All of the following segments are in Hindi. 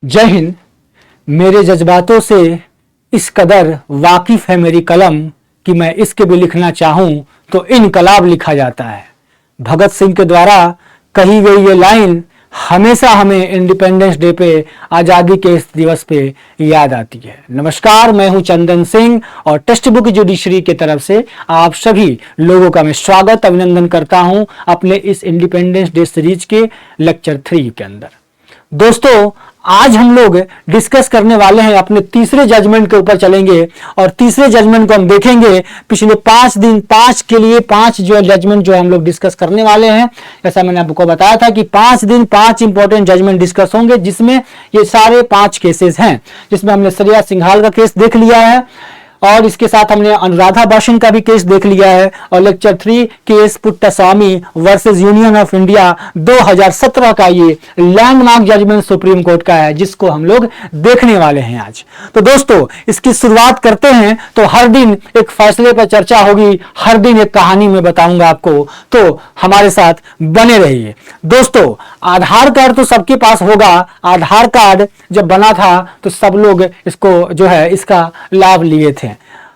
जय हिंद। मेरे जज्बातों से इस कदर वाकिफ है मेरी कलम कि मैं इश्क भी लिखना चाहूं तो इनकलाब लिखा जाता है। भगत सिंह के द्वारा कही गई ये लाइन हमेशा हमें इंडिपेंडेंस डे पे, आज़ादी के इस दिवस पे याद आती है। नमस्कार, मैं हूं चंदन सिंह और टेक्स्ट बुक जुडिशरी की तरफ से आप सभी लोगों का मैं स्वागत अभिनंदन करता हूं अपने इस इंडिपेंडेंस डे सीरीज के लेक्चर 3 के अंदर। दोस्तों, आज हम लोग डिस्कस करने वाले हैं, अपने तीसरे जजमेंट के ऊपर चलेंगे और तीसरे जजमेंट को हम देखेंगे। पिछले 5 दिन 5 के लिए 5 जो जजमेंट जो हम लोग डिस्कस करने वाले हैं। जैसा मैंने आपको बताया था कि 5 दिन 5 इंपॉर्टेंट जजमेंट डिस्कस होंगे, जिसमें ये सारे 5 केसेस हैं। जिसमें हमने श्रेया सिंघाल का केस देख लिया है और इसके साथ हमने अनुराधा भाषण का भी केस देख लिया है और lecture 3 case Puttaswamy versus union of India 2017 का ये लैंडमार्क जजमेंट सुप्रीम कोर्ट का है, जिसको हम लोग देखने वाले हैं आज। तो दोस्तों, इसकी शुरुआत करते हैं। तो हर दिन एक फैसले पर चर्चा होगी, हर दिन एक कहानी में बताऊंगा आपको, तो हमारे साथ बने रहिए। दोस्तों, आधार कार्ड तो सबके पास होगा। आधार कार्ड जब बना था तो सब लोग इसको जो है इसका लाभ लिए थे।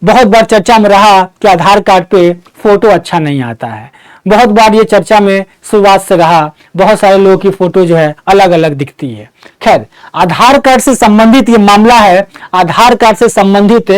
बहुत बार चर्चा में रहा कि आधार कार्ड पे फोटो अच्छा नहीं आता है। बहुत बार ये चर्चा में शुरुआत से रहा, बहुत सारे लोगों की फोटो जो है अलग अलग दिखती है। खैर, आधार कार्ड से संबंधित ये मामला है। आधार कार्ड से संबंधित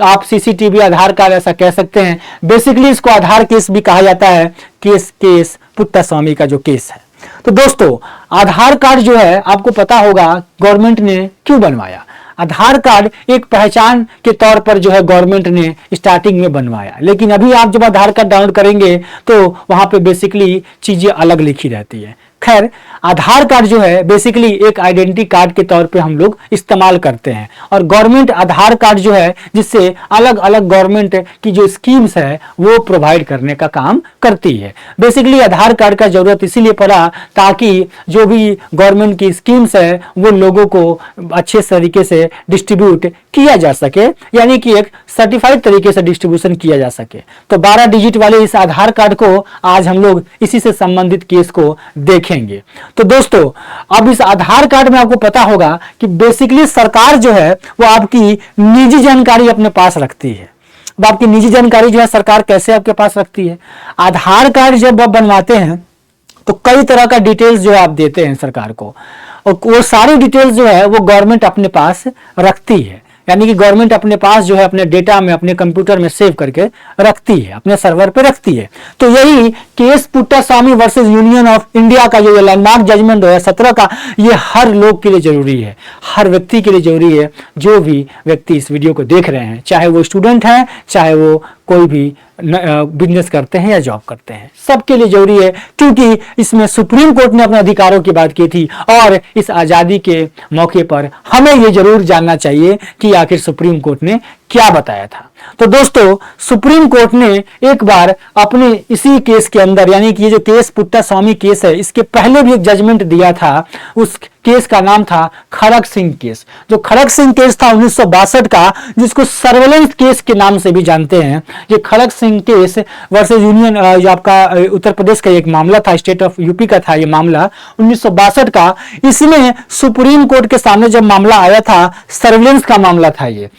आप सीसीटीवी आधार कार्ड ऐसा कह सकते हैं। बेसिकली इसको आधार केस भी कहा जाता है। केस पुट्टास्वामी का जो केस है। तो दोस्तों, आधार कार्ड जो है आपको पता होगा गवर्नमेंट ने क्यों बनवाया। आधार कार्ड एक पहचान के तौर पर जो है गवर्नमेंट ने स्टार्टिंग में बनवाया, लेकिन अभी आप जब आधार कार्ड डाउनलोड करेंगे तो वहां पे बेसिकली चीजें अलग लिखी रहती है। खैर, आधार कार्ड जो है बेसिकली एक आइडेंटिटी कार्ड के तौर पे हम लोग इस्तेमाल करते हैं और गवर्नमेंट आधार कार्ड जो है जिससे अलग अलग गवर्नमेंट की जो स्कीम्स है वो प्रोवाइड करने का काम करती है। बेसिकली आधार कार्ड का जरूरत इसीलिए पड़ा ताकि जो भी गवर्नमेंट की स्कीम्स है वो लोगों को अच्छे तरीके से डिस्ट्रीब्यूट किया जा सके, यानी कि एक सर्टिफाइड तरीके से डिस्ट्रीब्यूशन किया जा सके। तो 12 डिजिट वाले इस आधार कार्ड को आज हम लोग इसी से संबंधित केस को देखेंगे। तो दोस्तों, अब इस आधार कार्ड में आपको पता होगा कि बेसिकली सरकार जो है वो आपकी निजी जानकारी अपने पास रखती है। अब आपकी निजी जानकारी जो है सरकार कैसे आपके पास रखती है। आधार कार्ड जब आप बनवाते हैं तो कई तरह का डिटेल्स जो आप देते हैं सरकार को, और वो सारी डिटेल्स जो है वो गवर्नमेंट अपने पास रखती है, यानी कि गवर्नमेंट अपने पास जो है अपने डेटा में, अपने कंप्यूटर में सेव करके रखती है, अपने सर्वर पे रखती है। तो यही case Puttaswamy versus union of India का जो लैंडमार्क जजमेंट 2017 का, ये हर लोग के लिए जरूरी है, हर व्यक्ति के लिए जरूरी है। जो भी व्यक्ति इस वीडियो को देख रहे हैं, चाहे वो स्टूडेंट है, चाहे वो कोई भी बिजनेस करते हैं या जॉब करते हैं, सबके लिए जरूरी है, क्योंकि इसमें सुप्रीम कोर्ट ने अपने अधिकारों की बात की थी और इस आजादी के मौके पर हमें यह जरूर जानना चाहिए कि आखिर सुप्रीम कोर्ट ने क्या बताया था। तो दोस्तों, सुप्रीम कोर्ट ने एक बार अपने इसी केस के अंदर, यानी कि ये जो केस पुट्टास्वामी केस है, इसके पहले भी एक जजमेंट दिया था। उस केस का नाम था खड़ग सिंह केस। जो खड़ग सिंह केस था 1962 का, जिसको सर्वेलेंस केस के नाम से भी जानते हैं। ये खड़ग सिंह केस वर्सेस यूनियन, जो आपका उत्तर प्रदेश का एक मामला था, स्टेट ऑफ यूपी का था ये मामला 1962 का। इसमें सुप्रीम कोर्ट के सामने जब मामला आया था, सर्वेलेंस का मामला था। ये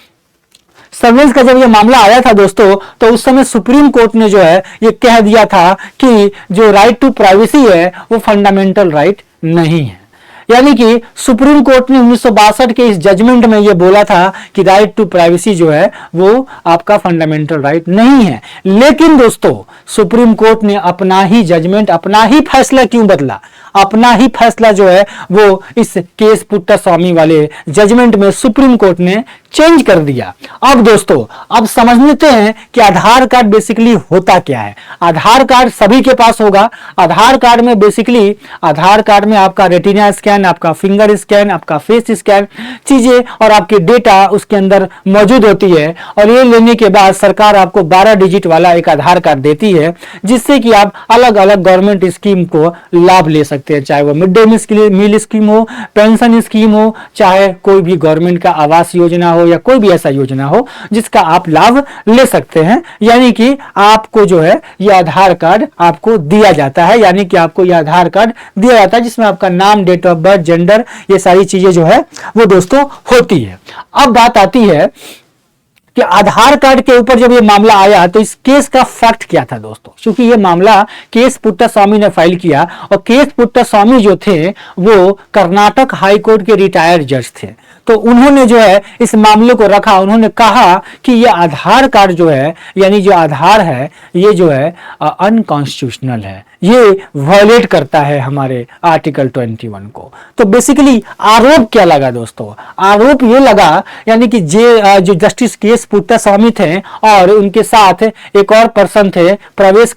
सर्वेलेंस का जब ये मामला आया था दोस्तों, तो उस समय सुप्रीम कोर्ट ने जो है ये कह दिया था कि जो राइट टू प्राइवेसी है वो फंडामेंटल राइट नहीं है। यानी कि सुप्रीम कोर्ट ने 1962 के इस जजमेंट में ये बोला था कि राइट टू प्राइवेसी जो है वो आपका फंडामेंटल राइट नहीं है। लेकिन दोस्तों, सुप्रीम कोर्ट ने अपना ही जजमेंट, अपना ही फैसला क्यों बदला? अपना ही फैसला जो है वो इस केस पुट्टास्वामी वाले जजमेंट में सुप्रीम कोर्ट ने चेंज कर दिया। अब दोस्तों, अब समझ लेते हैं कि आधार कार्ड बेसिकली होता क्या है। आधार कार्ड सभी के पास होगा। आधार कार्ड में बेसिकली, आधार कार्ड में आपका रेटिना स्कैन, आपका फिंगर स्कैन, आपका फेस स्कैन चीजें और आपके डेटा उसके अंदर मौजूद होती है। और ये लेने के बाद सरकार आपको 12 डिजिट वाला एक आधार कार्ड देती है, जिससे कि आप अलग अलग गवर्नमेंट स्कीम को लाभ ले सकते हैं, चाहे वो मिड डे मील स्कीम हो, पेंशन स्कीम हो, चाहे कोई भी गवर्नमेंट का आवास योजना हो या कोई भी ऐसा योजना हो जिसका आप लाभ ले सकते हैं। यानी कि आपको जो है ये आधार कार्ड आपको दिया जाता है, यानी कि आपको ये आधार कार्ड दिया जाता है जिसमें आपका नाम, डेट ऑफ बर्थ, जेंडर, ये सारी चीजें जो है वो दोस्तों होती है। अब बात आती है कि आधार कार्ड के ऊपर जब ये मामला आया तो इस केस का फैक्ट क्या था दोस्तों, क्योंकि ये मामला केएस पुट्टास्वामी ने फाइल किया और केएस पुट्टास्वामी जो थे वो कर्नाटक हाई कोर्ट के रिटायर्ड जज थे। तो उन्होंने जो है इस मामले को रखा, उन्होंने कहा कि ये आधार कार्ड जो है, यानी जो आधार है, ये जो है अनकॉन्स्टिट्यूशनल है, ये वायलेट करता है हमारे आर्टिकल 21 को। तो बेसिकली आरोप क्या लगा दोस्तों, आरोप ये लगा यानी कि जो जस्टिस केएस पुट्टास्वामी थे और उनके साथ एक और पर्सन थे प्रवेश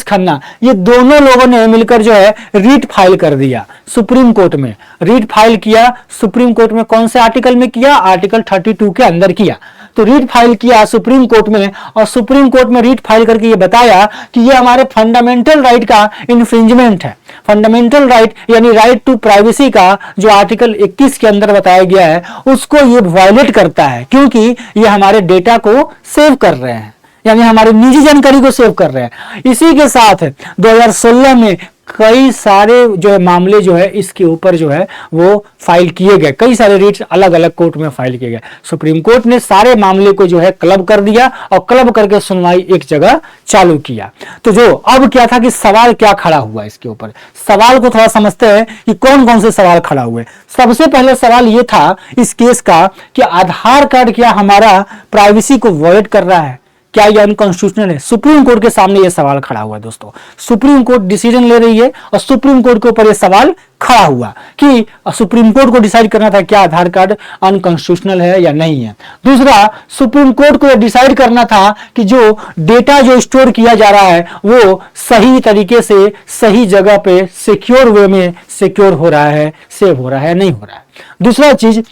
खन्ना, ये दोनों लोगों ने मिलकर जो है रीट फाइल कर दिया सुप्रीम कोर्ट में। रीट फाइल किया सुप्रीम कोर्ट में, कौन से आर्टिकल में किया, आर्टिकल 32 के अंदर किया। तो रीट फाइल किया सुप्रीम कोर्ट में और सुप्रीम कोर्ट में रीट फाइल करके ये बताया कि ये हमारे फंडामेंटल राइट का इन्फ्रिंजमेंट है। फंडामेंटल राइट यानी राइट टू प्राइवेसी का जो आर्टिकल 21 के अंदर बताया गया है उसको ये वायलेट करता है, क्योंकि ये हमारे डेटा को सेव कर रहे हैं, यानी हमारी निजी जानकारी को सेव कर रहे हैं। इसी के साथ 2016 में कई सारे जो है मामले जो है इसके ऊपर जो है वो फाइल किए गए, कई सारे रीट्स अलग अलग कोर्ट में फाइल किए गए। सुप्रीम कोर्ट ने सारे मामले को जो है क्लब कर दिया और क्लब करके सुनवाई एक जगह चालू किया। तो जो अब क्या था कि सवाल क्या खड़ा हुआ इसके ऊपर, सवाल को थोड़ा समझते हैं कि कौन कौन से सवाल खड़ा हुए। सबसे पहले सवाल ये था इस केस का कि आधार कार्ड क्या हमारा प्राइवेसी को वॉयलेट कर रहा है, क्या ये अनकॉन्स्टिट्यूशनल है। सुप्रीम कोर्ट के सामने ये सवाल खड़ा हुआ दोस्तों, सुप्रीम कोर्ट डिसीजन ले रही है और सुप्रीम कोर्ट के ऊपर ये सवाल खड़ा हुआ कि सुप्रीम कोर्ट को डिसाइड करना था क्या आधार कार्ड अनकॉन्स्टिट्यूशनल है या नहीं है। दूसरा, सुप्रीम कोर्ट को डिसाइड करना था कि जो डेटा जो स्टोर किया जा रहा है वो सही तरीके से सही जगह पे सिक्योर वे में सिक्योर हो रहा है, सेव हो रहा है, नहीं हो रहा है। दूसरा चीज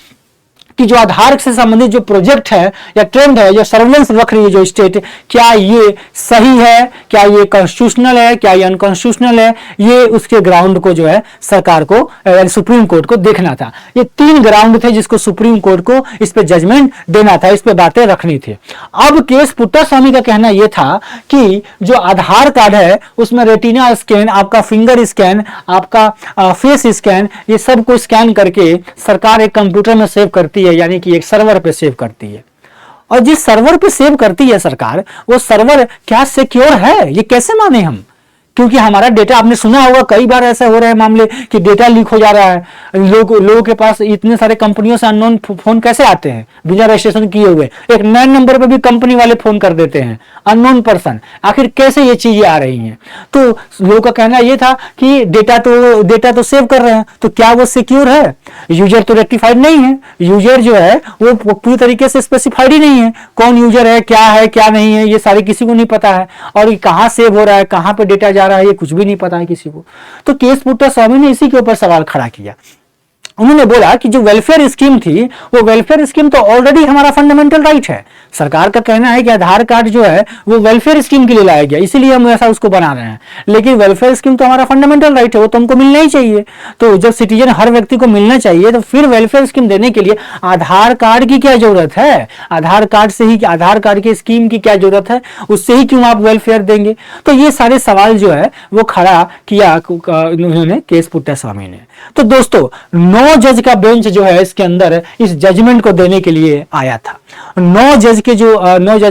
कि जो आधार से संबंधित जो प्रोजेक्ट है या ट्रेंड है, जो सर्वेलेंस रख रही है जो स्टेट, क्या ये सही है, क्या ये कॉन्स्टिट्यूशनल है, क्या ये अनकॉन्स्टिट्यूशनल है, ये उसके ग्राउंड को जो है सरकार को सुप्रीम कोर्ट को देखना था। ये 3 ग्राउंड थे जिसको सुप्रीम कोर्ट को इस पे जजमेंट देना था, इस पे बातें रखनी थी। अब केस पुट्टास्वामी का कहना यह था कि जो आधार कार्ड है उसमें रेटिना स्कैन, आपका फिंगर स्कैन, आपका फेस स्कैन, ये सब को स्कैन करके सरकार एक कंप्यूटर में सेव करती है, यानी कि एक सर्वर पे सेव करती है। और जिस सर्वर पे सेव करती है सरकार, वो सर्वर क्या सिक्योर है, ये कैसे माने हम, क्योंकि हमारा डेटा, आपने सुना होगा कई बार ऐसा हो रहा है मामले कि डेटा लीक हो जा रहा है। लोगों के पास इतने सारे कंपनियों से अननोन फोन कैसे आते हैं बिना रजिस्ट्रेशन किए हुए, एक नए नंबर पे भी कंपनी वाले फोन कर देते हैं, अननोन पर्सन। आखिर कैसे ये चीजें आ रही हैं। तो लोगों का कहना यह था कि डेटा तो सेव कर रहे हैं, तो क्या वो सिक्योर है। यूजर तो रेक्टिफाइड नहीं है, यूजर जो है वो पूरी तरीके से स्पेसिफाइड ही नहीं है, कौन यूजर है क्या नहीं है, ये सारे किसी को नहीं पता है। और ये कहां सेव हो रहा है, कहां पे डेटा जा रहा है, ये कुछ भी नहीं पता है किसी को। तो केस पुट्टास्वामी ने इसी के ऊपर सवाल खड़ा किया। उन्होंने बोला कि जो वेलफेयर स्कीम थी, वो वेलफेयर स्कीम तो ऑलरेडी हमारा फंडामेंटल राइट है। सरकार का कहना है कि आधार कार्ड जो है वो वेलफेयर स्कीम के लिए लाया गया, इसीलिए हम ऐसा उसको बना रहे हैं, लेकिन वेलफेयर स्कीम तो हमारा फंडामेंटल राइट है, वो तो हमको मिलना ही चाहिए। तो जब सिटीजन हर व्यक्ति को मिलना चाहिए, तो फिर वेलफेयर स्कीम देने के लिए आधार कार्ड की क्या जरूरत है, आधार कार्ड की स्कीम की क्या जरूरत है, उससे ही क्यों आप वेलफेयर देंगे। तो ये सारे सवाल जो है वो खड़ा किया उन्होंने केस पुट्टास्वामी ने। तो दोस्तों 9 जज का बेंच जो है इसके अंदर इस जजमेंट को देने के लिए आया था। 9 जज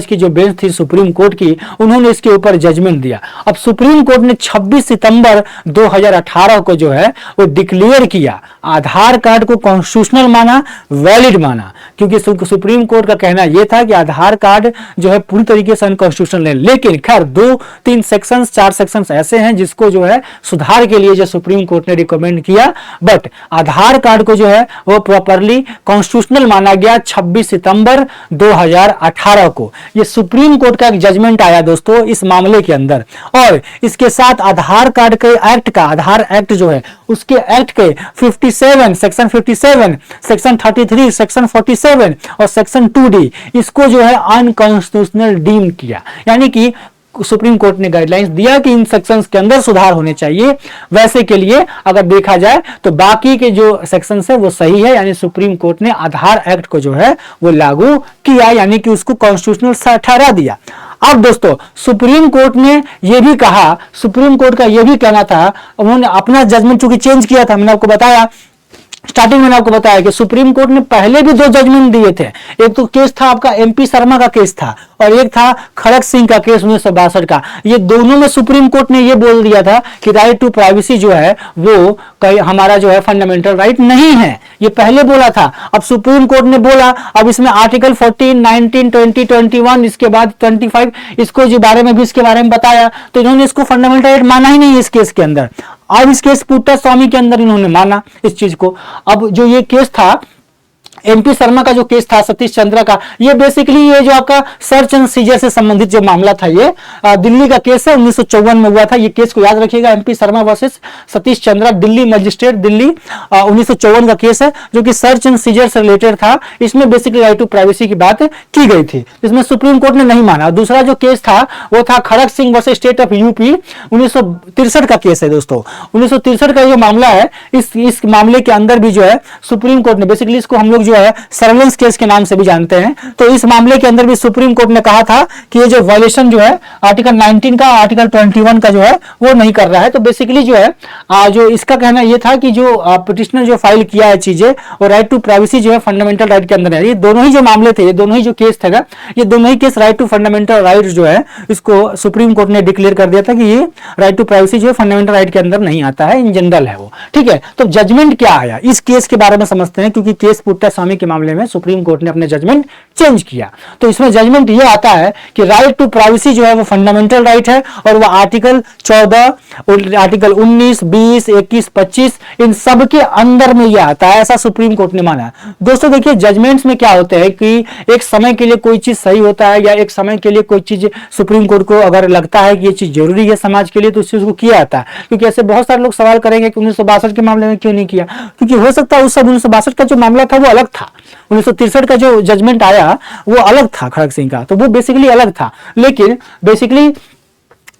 की जो बेंच थी सुप्रीम कोर्ट की, उन्होंने इसके ऊपर जजमेंट दिया। अब सुप्रीम कोर्ट ने 26 सितंबर 2018 को जो है वो डिक्लेयर किया, आधार कार्ड को कॉन्स्टिट्यूशनल माना, वैलिड माना, क्योंकि सुप्रीम कोर्ट का कहना यह था कि आधार कार्ड जो है पूरी तरीके से अनकॉन्स्टिट्यूशनल है। लेकिन खैर 2-3 सेक्शंस 4 सेक्शंस ऐसे हैं जिसको जो है सुधार के लिए जो सुप्रीम कोर्ट ने रिकमेंड किया, बट आधार कार्ड को जो है वो प्रॉपरली कॉन्स्टिट्यूशनल माना गया 26 सितंबर 2018 को। ये सुप्रीम कोर्ट का एक जजमेंट आया दोस्तों इस मामले के अंदर। और इसके साथ आधार कार्ड के एक्ट का, आधार एक्ट जो है उसके एक्ट के 57, सेक्शन 57, सेक्शन 33, सेक्शन 47 और सेक्शन 2D, इसको जो है अनकॉन्स्टिट्यूशनल डीम किया। यानी कि सुप्रीम कोर्ट ने गाइडलाइंस दिया कि इन सेक्शंस के अंदर सुधार होने चाहिए, वैसे के लिए अगर देखा जाए तो बाकी के जो सेक्शंस है वो सही है, यानी सुप्रीम कोर्ट ने आधार एक्ट को जो है वो लागू किया, यानी कि उसको कॉन्स्टिट्यूशनल ठहरा दिया। अब दोस्तों सुप्रीम कोर्ट ने यह भी कहा, सुप्रीम कोर्ट का यह भी कहना था, उन्होंने अपना जजमेंट चूंकि चेंज किया था, मैंने आपको बताया स्टार्टिंग में आपको बताया कि सुप्रीम कोर्ट ने पहले भी 2 जजमेंट दिए थे। एक तो केस था आपका एमपी शर्मा का केस था, और एक था खड़क सिंह का केस 1962 का। ये दोनों में सुप्रीम कोर्ट ने ये बोल दिया था कि राइट टू प्राइवेसी जो है वो हमारा जो है फंडामेंटल राइट नहीं है, ये पहले बोला था। अब सुप्रीम कोर्ट ने बोला, अब इसमें आर्टिकल 14, 19, 20, 21, इसके बाद 25 इसको जो बारे में भी इसके बारे में बताया, तो इन्होंने इसको फंडामेंटल राइट माना ही नहीं इस केस के अंदर। अब इस केस पुट्टास्वामी के अंदर इन्होंने माना इस चीज को। अब जो ये केस था एमपी शर्मा का जो केस था सतीश चंद्रा का, ये बेसिकली ये जो आपका सर्च एंड सीजर से संबंधित जो मामला था, ये दिल्ली का केस है, 1954 में हुआ था। ये केस को याद रखिएगा, MP Sharma versus Satish Chandra, Delhi magistrate Delhi, 1954 का केस है, जो कि सर्च एंड सीजर से रिलेटेड था। इसमें बेसिकली राइट टू प्राइवेसी की बात की गई थी, इसमें सुप्रीम कोर्ट ने नहीं माना। दूसरा जो केस था वो था Kharak Singh versus state of UP, 1963 का केस है दोस्तों। 1963 का जो मामला है, इस मामले के अंदर भी जो है सुप्रीम कोर्ट ने बेसिकली इसको हम लोग जो है सर्वेलेंस केस के नाम से भी जानते हैं, तो इस मामले के अंदर भी सुप्रीम कोर्ट ने कहा था कि ये जो वायलेशन जो है आर्टिकल 19 का, आर्टिकल 21 का जो है वो नहीं कर रहा है। तो बेसिकली जो है जो इसका कहना ये था कि जो पिटिशनर जो फाइल किया है चीजें, और राइट टू प्राइवेसी जो है फंडामेंटल राइट के अंदर है। ये दोनों ही जो मामले थे, ये दोनों ही जो केस थे, ये दोनों ही case right to fundamental right जो है इसको सुप्रीम कोर्ट ने डिक्लेयर कर दिया था कि ये राइट टू प्राइवेसी जो है फंडामेंटल राइट के अंदर नहीं आता है, इन जनरल है वो। ठीक है, तो जजमेंट क्या आया इस केस के बारे में समझते हैं, क्योंकि केस पुट्टास्वामी के मामले में सुप्रीम कोर्ट ने अपने जजमेंट चेंज किया। तो इसमें जजमेंट ये आता है कि राइट टू प्राइवेसी जो है वो फंडामेंटल राइट है, और वो आर्टिकल 14, आर्टिकल 19, 20, 21, 25 इन सब के अंदर में ये आता है, ऐसा सुप्रीम कोर्ट ने माना। दोस्तों देखिए, जजमेंट्स में क्या होता है कि एक समय के लिए कोई चीज सही होता है, या एक समय के लिए कोई चीज सुप्रीम कोर्ट को अगर लगता है कि ये चीज जरूरी है समाज के लिए, तो उस चीज को किया जाता है। क्योंकि ऐसे बहुत सारे लोग सवाल करेंगे कि 1962 के मामले में क्यों नहीं किया, क्योंकि हो सकता है उस समय 1962 का जो मामला था वो अलग था, 1963 का जो जजमेंट आया वो अलग था खड़क सिंह का, तो वो बेसिकली अलग था। लेकिन बेसिकली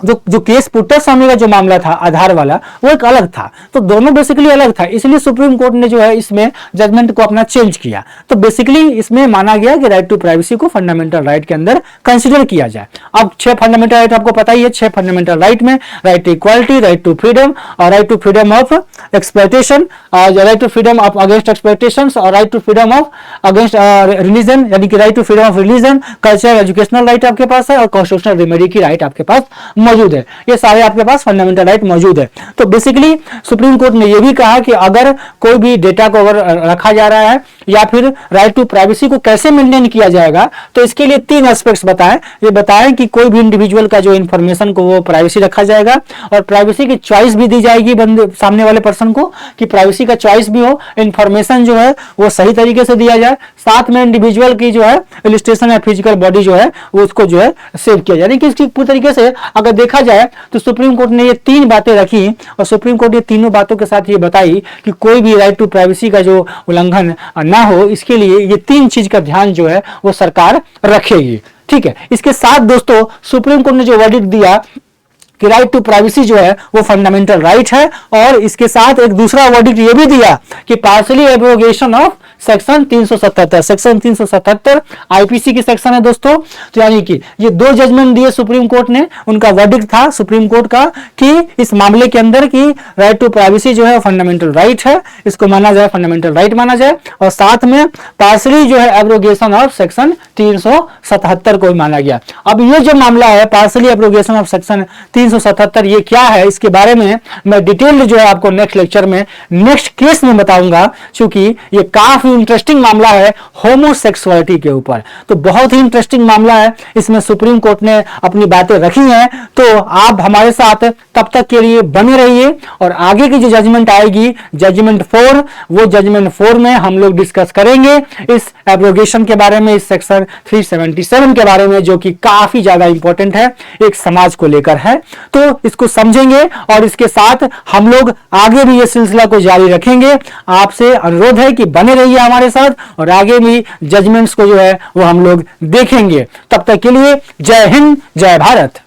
जो केस पुट्टास्वामी का जो मामला था आधार वाला, वो एक अलग था, तो दोनों बेसिकली अलग था। इसलिए सुप्रीम कोर्ट ने जो है इसमें जजमेंट को अपना चेंज किया। तो बेसिकली इसमें माना गया कि राइट टू प्राइवेसी को फंडामेंटल राइट के अंदर कंसीडर किया जाए। अब 6 फंडामेंटल राइट आपको पता ही है, 6 फंडामेंटल राइट में right to equality, right to freedom, और right to freedom of exploitation, right to freedom of against exploitation, और right to freedom of against religion, यानी कि right to freedom of religion, cultural educational right आपके पास है, और कॉन्स्टिट्यूशनल रेमेडी की राइट आपके पास मौजूद है। ये सारे आपके पास फंडामेंटल राइट मौजूद है। तो बेसिकली सुप्रीम कोर्ट ने यह भी कहा कि अगर कोई भी डेटा को अगर रखा जा रहा है, या फिर राइट टू प्राइवेसी को कैसे मेंटेन किया जाएगा, तो इसके लिए 3 एस्पेक्ट्स बताएं। ये बताएं कि कोई भी इंडिविजुअल का जो इंफॉर्मेशन को वो प्राइवेसी रखा जाएगा, और प्राइवेसी की चॉइस भी दी जाएगी बंदे सामने वाले पर्सन को, कि प्राइवेसी का चॉइस भी हो, इंफॉर्मेशन जो है वो सही तरीके से दिया जाए, साथ में इंडिविजुअल की जो है इलस्ट्रेशन या फिजिकल बॉडी जो है वो उसको जो है सेव किया जाए। यानी कि इसकी पूरी तरीके से अगर देखा जाए तो सुप्रीम कोर्ट ने ये 3 बातें रखी, और सुप्रीम कोर्ट ये तीनों बातों के साथ ये बताई कि कोई भी राइट टू प्राइवेसी का जो उल्लंघन ना हो, इसके लिए ये 3 चीज का ध्यान जो है वो सरकार रखेगी। ठीक है, इसके साथ दोस्तों सुप्रीम कोर्ट ने जो वर्डिक्ट दिया कि राइट टू प्राइवेसी जो है वो फंडामेंटल राइट है, और इसके साथ एक दूसरा वर्डिक्ट ये भी दिया कि partially abrogation of section 377, section 377 IPC की सेक्शन है दोस्तों। तो यानी कि ये 2 जजमेंट दिए सुप्रीम कोर्ट ने, उनका वर्डिक्ट था सुप्रीम कोर्ट का कि इस मामले के अंदर की राइट टू प्राइवेसी जो है फंडामेंटल राइट है, इसको माना जाए, फंडामेंटल राइट माना जाए, और साथ में पार्शियली जो है एब्रोगेशन ऑफ सेक्शन 377 को माना गया। अब ये जो मामला है पार्शियली एब्रोगेशन ऑफ सेक्शन 377, ये क्या है, इसके बारे में मैं डिटेल जो है आपको नेक्स्ट लेक्चर में, नेक्स्ट केस में बताऊंगा, क्योंकि ये काफी इंटरेस्टिंग मामला है होमोसेक्सुअलिटी के ऊपर। तो बहुत ही इंटरेस्टिंग मामला है, इसमें सुप्रीम कोर्ट ने अपनी बातें रखी हैं। तो आप हमारे साथ तब तक के लिए बने रहिए, और आगे की जो जजमेंट आएगी, जजमेंट 4, वो जजमेंट 4 में हम लोग डिस्कस करेंगे इस एब्रोगेशन के बारे में, इस सेक्शन 377 के बारे में, जो कि काफी ज्यादा इंपॉर्टेंट है, एक समाज को लेकर है। तो इसको समझेंगे, और इसके साथ हम लोग आगे भी ये सिलसिला को जारी रखेंगे। आपसे अनुरोध है कि बने रहिए हमारे साथ, और आगे भी जजमेंट्स को जो है वो हम लोग देखेंगे। तब तक के लिए जय हिंद, जय भारत।